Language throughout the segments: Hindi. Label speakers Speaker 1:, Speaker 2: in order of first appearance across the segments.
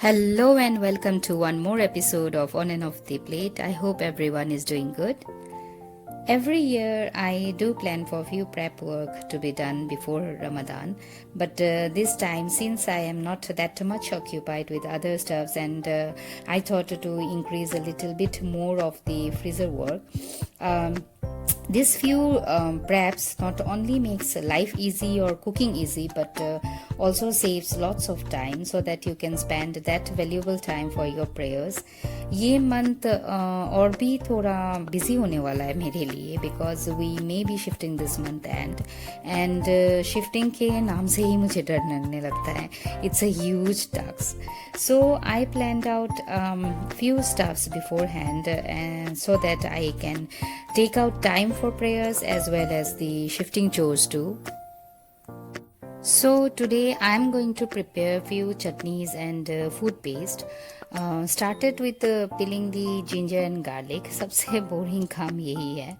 Speaker 1: Hello and welcome to one more episode of On and Off the Plate. I hope everyone is doing good. Every year I do plan for few prep work to be done before Ramadan, but this time since I am not that much occupied with other stuffs and I thought to increase a little bit more of the freezer work. This few preps not only makes life easy or cooking easy but also saves lots of time so that you can spend that valuable time for your prayers. ये मंथ और भी थोड़ा बिजी होने वाला है मेरे लिए because we may be shifting this month and shifting के नाम से ही मुझे डर लगने लगता है. It's a huge task. So I planned out few stuffs beforehand and so that I can take out time for prayers as well as the shifting chores too. So today I am going to prepare few chutneys and food paste. Started with peeling the ginger and garlic. सबसे boring काम यही है.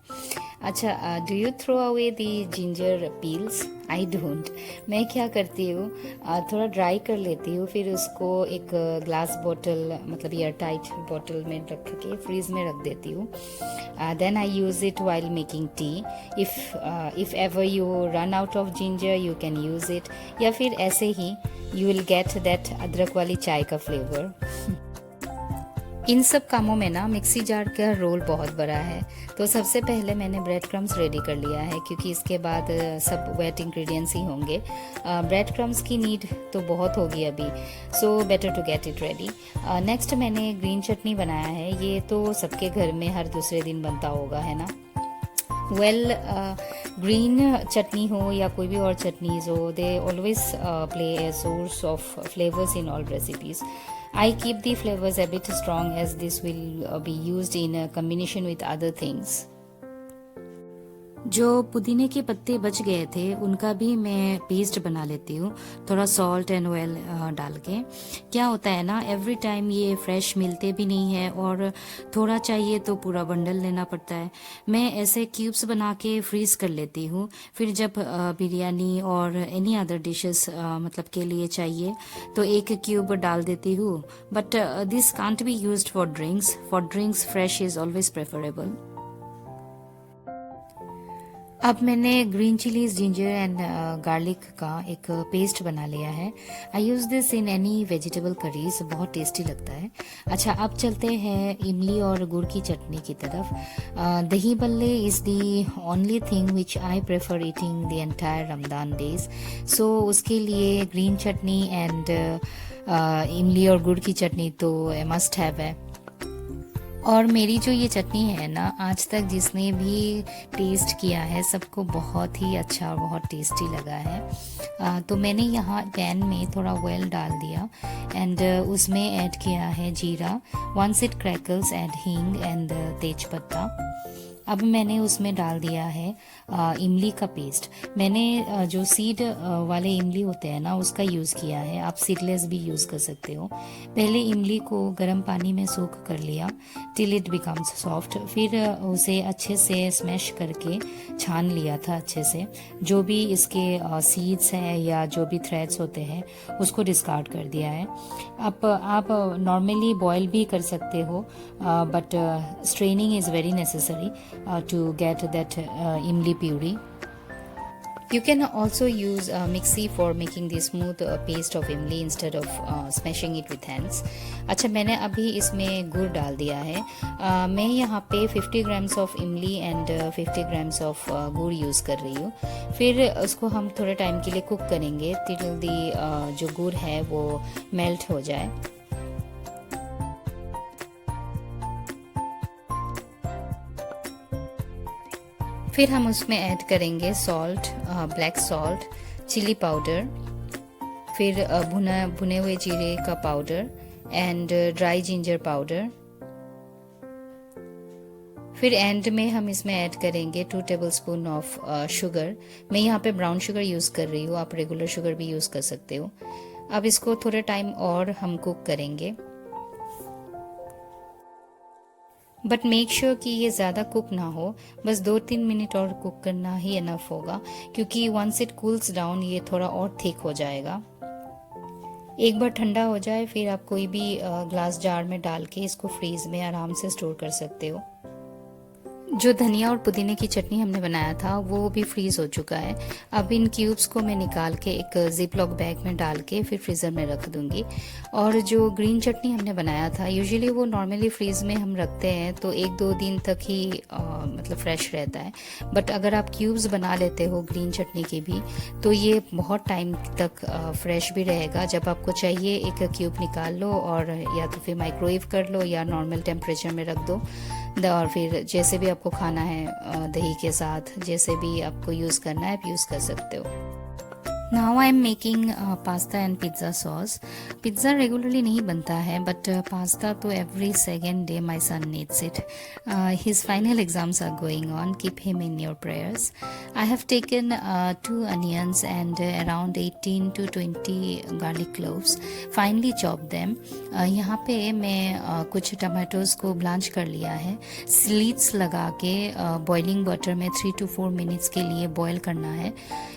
Speaker 1: अच्छा, do you throw away the ginger peels? I don't. मैं क्या करती हूँ, थोड़ा ड्राई कर लेती हूँ, फिर उसको एक ग्लास बॉटल मतलब एयर टाइट बॉटल में रख के फ्रीज में रख देती हूँ. Then I use it while making tea. If ever you run out of ginger you can use it, या फिर ऐसे ही यू विल गेट दैट अदरक वाली चाय का फ्लेवर. इन सब कामों में ना मिक्सी जार का रोल बहुत बड़ा है. तो सबसे पहले मैंने ब्रेड क्रम्स रेडी कर लिया है क्योंकि इसके बाद सब वेट इंग्रेडिएंट्स ही होंगे. ब्रेड क्रम्स की नीड तो बहुत होगी अभी, so better to get it ready. Next मैंने ग्रीन चटनी बनाया है. ये तो सबके घर में हर दूसरे दिन बनता होगा, है ना. वेल, ग्रीन चटनी हो या कोई भी और चटनीज हो, they always play a source of flavours in all recipes. I keep the flavors a bit strong as this will be used in combination with other things. जो पुदीने के पत्ते बच गए थे उनका भी मैं पेस्ट बना लेती हूँ थोड़ा सॉल्ट एंड ऑयल डाल के. क्या होता है ना, एवरी टाइम ये फ्रेश मिलते भी नहीं है और थोड़ा चाहिए तो पूरा बंडल लेना पड़ता है. मैं ऐसे क्यूब्स बना के फ्रीज कर लेती हूँ. फिर जब बिरयानी और एनी अदर डिशेस मतलब के लिए चाहिए तो एक क्यूब डाल देती हूँ. But this can't be used for drinks. For drinks fresh is always preferable. अब मैंने green chillies ginger and garlic का एक पेस्ट बना लिया है. I use this in any vegetable curries, बहुत टेस्टी लगता है. अच्छा, अब चलते हैं इमली और गुड़ की चटनी की तरफ. Dahi balle is the only thing which I prefer eating the entire Ramadan days. So उसके लिए ग्रीन चटनी एंड इमली और गुड़ की चटनी तो मस्ट हैव है. और मेरी जो ये चटनी है ना, आज तक जिसने भी टेस्ट किया है सबको बहुत ही अच्छा और बहुत टेस्टी लगा है. तो मैंने यहाँ पैन में थोड़ा ऑयल डाल दिया एंड उसमें ऐड किया है जीरा. वंस इट क्रैकल्स ऐड हींग एंड तेज पत्ता. अब मैंने उसमें डाल दिया है इमली का पेस्ट. मैंने जो सीड वाले इमली होते हैं ना उसका यूज़ किया है. आप सीडलेस भी यूज़ कर सकते हो. पहले इमली को गर्म पानी में सोख कर लिया टिल इट बिकम्स सॉफ्ट. फिर उसे अच्छे से स्मैश करके छान लिया था अच्छे से. जो भी इसके सीड्स हैं या जो भी थ्रेड्स होते हैं उसको डिस्कार्ड कर दिया है. अब आप नॉर्मली बॉयल भी कर सकते हो but straining is very necessary to get that imli puree. You can also use mixie for making the smooth paste of imli instead of smashing it with hands. अच्छा, मैंने अभी इसमें गुड़ डाल दिया है. मैं यहाँ पे 50 ग्राम्स ऑफ इमली एंड 50 ग्राम्स ऑफ गुड़ यूज़ कर रही हूँ. फिर उसको हम थोड़े टाइम के लिए कुक करेंगे टिल दी जो गुड़ है वो मेल्ट हो जाए. फिर हम उसमें ऐड करेंगे salt, black salt, chilli powder, फिर भुने हुए जीरे का powder and dry ginger powder. फिर एंड में हम इसमें ऐड करेंगे 2 टेबलस्पून ऑफ शुगर. मैं यहाँ पे ब्राउन शुगर यूज़ कर रही हूँ, आप रेगुलर शुगर भी यूज़ कर सकते हो. अब इसको थोड़े टाइम और हम कुक करेंगे बट मेक श्योर कि ये ज़्यादा कुक ना हो. बस 2-3 मिनट और कुक करना ही इनफ होगा क्योंकि वंस इट कूल्स डाउन ये थोड़ा और थिक हो जाएगा. एक बार ठंडा हो जाए फिर आप कोई भी ग्लास जार में डाल के इसको फ्रीज में आराम से स्टोर कर सकते हो। जो धनिया और पुदीने की चटनी हमने बनाया था वो भी फ्रीज हो चुका है। अब इन क्यूब्स को मैं निकाल के एक जिप लॉक बैग में डाल के फिर फ्रीज़र में रख दूंगी। और जो ग्रीन चटनी हमने बनाया था यूजुअली वो नॉर्मली फ्रीज में हम रखते हैं तो 1-2 दिन तक ही मतलब फ्रेश रहता है। बट अगर आप क्यूब्स बना लेते हो ग्रीन चटनी की भी तो ये बहुत टाइम तक फ्रेश भी रहेगा। जब आपको चाहिए एक क्यूब निकाल लो और या तो फिर माइक्रोवेव कर लो या नॉर्मल टेम्परेचर में रख दो। और फिर जैसे भी आपको खाना है दही के साथ जैसे भी आपको यूज़ करना है आप यूज़ कर सकते हो। Now I am making pasta and pizza sauce. Pizza regularly नहीं बनता है बट पास्ता तो every second day my son needs it. His final exams are going on, keep him in your prayers. I have taken 2 onions and around 18 to 20 garlic cloves, finally chop them. यहाँ पे मैं कुछ टमाटोज़ को ब्लांच कर लिया है। स्लीट्स लगा के बॉइलिंग वाटर में 3 to 4 मिनट्स के लिए बॉयल करना है।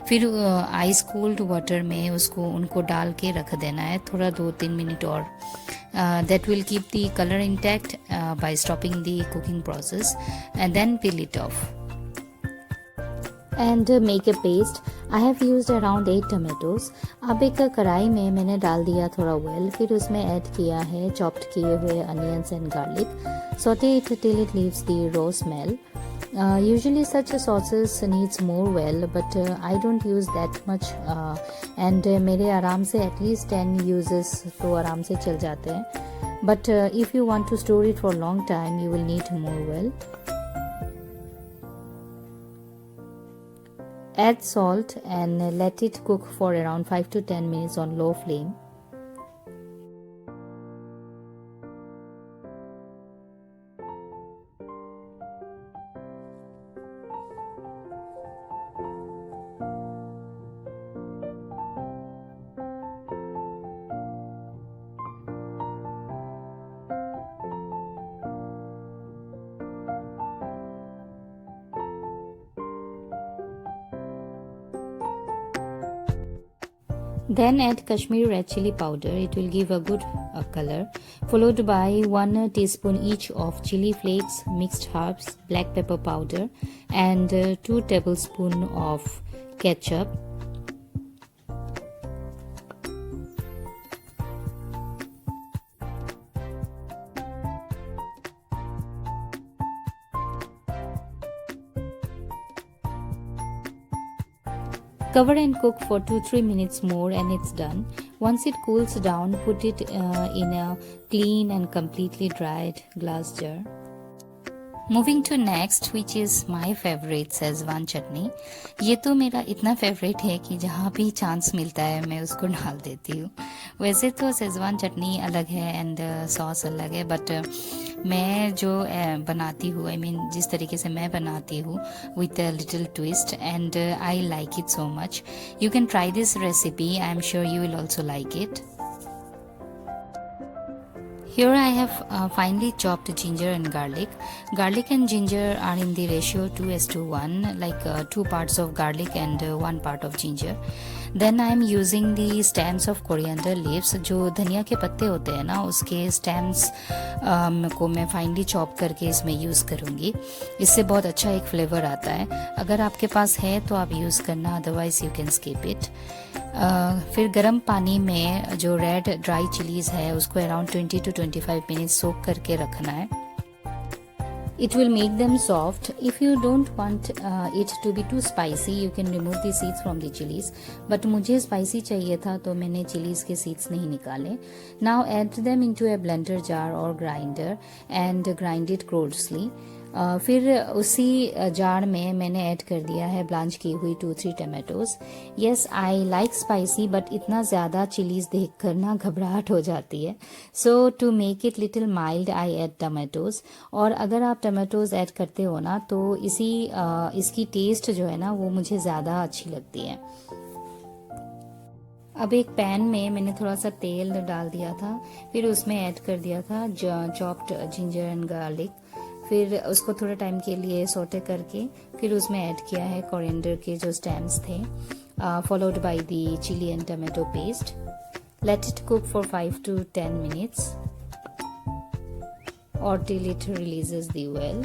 Speaker 1: फिर आइस कोल्ड वाटर में उनको डाल के रख देना है थोड़ा 2-3 मिनट और। that will keep the color intact by stopping the cooking process and then peel it off and make a paste. I have used around 8 tomatoes. अब एक कढ़ाई में मैंने डाल दिया थोड़ा ऑयल, फिर उसमें ऐड किया है चॉप्ड किए हुए onions and garlic. Saute it till it leaves the raw smell. Usually such sauces needs more oil but I don't use that much and मेरे आराम से at least 10 uses तो आराम से चल जाते हैं। But if you want to store it for a long time you will need more oil. Add salt and let it cook for around 5 to 10 minutes on low flame. Then add Kashmiri red chili powder, it will give a good color, followed by 1 teaspoon each of chili flakes, mixed herbs, black pepper powder and 2 tablespoons of ketchup. Cover and cook for 2-3 minutes more and it's done. Once it cools down, put it in a clean and completely dried glass jar. Moving to next which is my favorite Szechuan chutney. ये तो मेरा इतना फेवरेट है कि जहाँ भी चांस मिलता है मैं उसको डाल देती हूँ। वैसे तो Szechuan चटनी अलग है एंड सॉस अलग है बट मैं जो बनाती हूँ आई मीन जिस तरीके से मैं बनाती हूँ with a little twist and I like it so much. You can try this recipe, I am sure you will also like it. Here I have finely chopped ginger and garlic. Garlic and ginger are in the ratio 2:1, like 2 parts of garlic and 1 part of ginger. Then I am using the stems of coriander leaves. जो धनिया के पत्ते होते हैं ना उसके stems को मैं फाइनली चॉप करके इसमें यूज़ करूँगी। इससे बहुत अच्छा एक फ्लेवर आता है। अगर आपके पास है तो आप यूज़ करना, otherwise you can skip it. फिर गर्म पानी में जो रेड ड्राई चिलीज़ है उसको अराउंड 20 to 25 मिनट्स सोक करके रखना है। It will make them soft. If you don't want it to be too spicy, you can remove the seeds from the chilies. But मुझे spicy चाहिए था तो मैंने chilies के seeds नहीं निकाले। Now add them into a blender jar or grinder and grind it coarsely. फिर उसी जार में मैंने ऐड कर दिया है ब्लांच की हुई 2-3 tomatoes. Yes I like spicy but इतना ज़्यादा चिलीज़ देख कर ना घबराहट हो जाती है। So to make it little mild I add tomatoes. और अगर आप टमाटोज़ ऐड करते हो ना तो इसकी टेस्ट जो है ना वो मुझे ज़्यादा अच्छी लगती है। अब एक पैन में मैंने थोड़ा सा तेल डाल दिया था, फिर उसमें ऐड कर दिया था चॉप्ड जिंजर एंड गार्लिक। फिर उसको थोड़े टाइम के लिए सोटे करके फिर उसमें ऐड किया है कोरिएंडर के जो स्टेम्स थे, followed by the chilli and tomato paste. Let it cook for 5 to 10 minutes or till it releases the oil.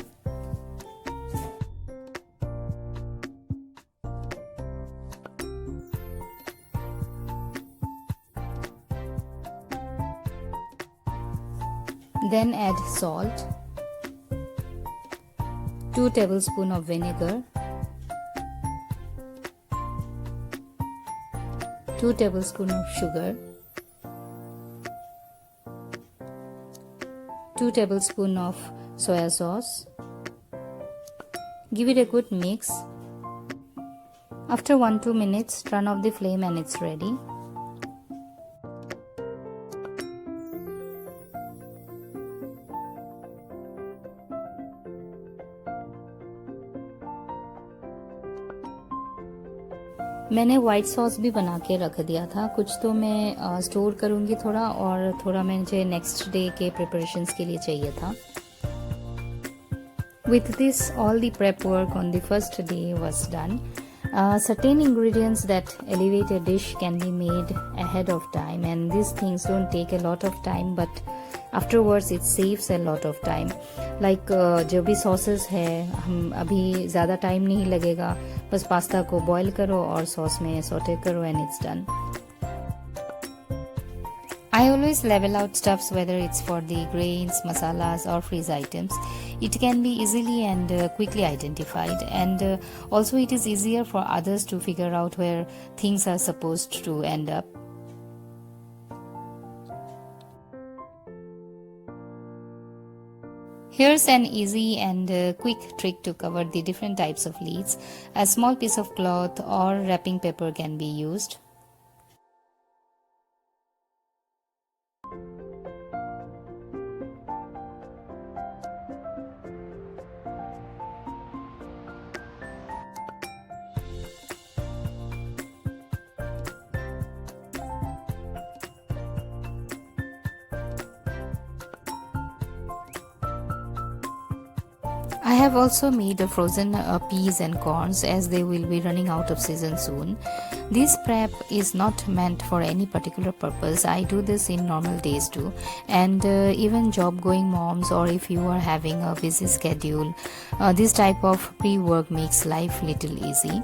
Speaker 1: Then add salt, 2 tablespoons of vinegar, 2 tablespoons of sugar, 2 tablespoons of soya sauce. Give it a good mix. After 1-2 minutes, turn off the flame and it's ready. मैंने वाइट सॉस भी बना के रख दिया था, कुछ तो मैं स्टोर करूँगी थोड़ा, और थोड़ा मुझे नेक्स्ट डे के प्रिपरेशंस के लिए चाहिए था. With this, all the prep work on the first day was done. Certain ingredients that elevate a dish can be made ahead of time, and these things don't take a lot of time, but afterwards it saves a lot of time. Like जो भी sauces है, हम अभी ज़्यादा टाइम नहीं लगेगा, बस पास्ता को बॉईल करो और सॉस में सौटे करो and it's done. I always level out stuffs, whether it's for the grains, masalas or freeze items. It can be easily and quickly identified, and also it is easier for others to figure out where things are supposed to end up. Here's an easy and quick trick to cover the different types of leads. A small piece of cloth or wrapping paper can be used. I have also made frozen peas and corns, as they will be running out of season soon. This prep is not meant for any particular purpose. I do this in normal days too, and even job going moms, or if you are having a busy schedule, this type of pre-work makes life little easy.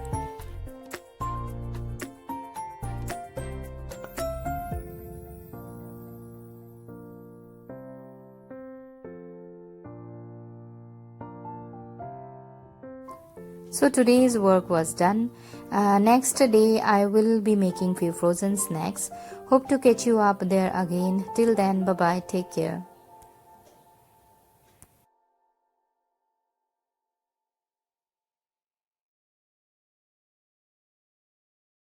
Speaker 1: So today's work was done. Next day I will be making few frozen snacks. Hope to catch you up there again. Till then, bye bye, take care.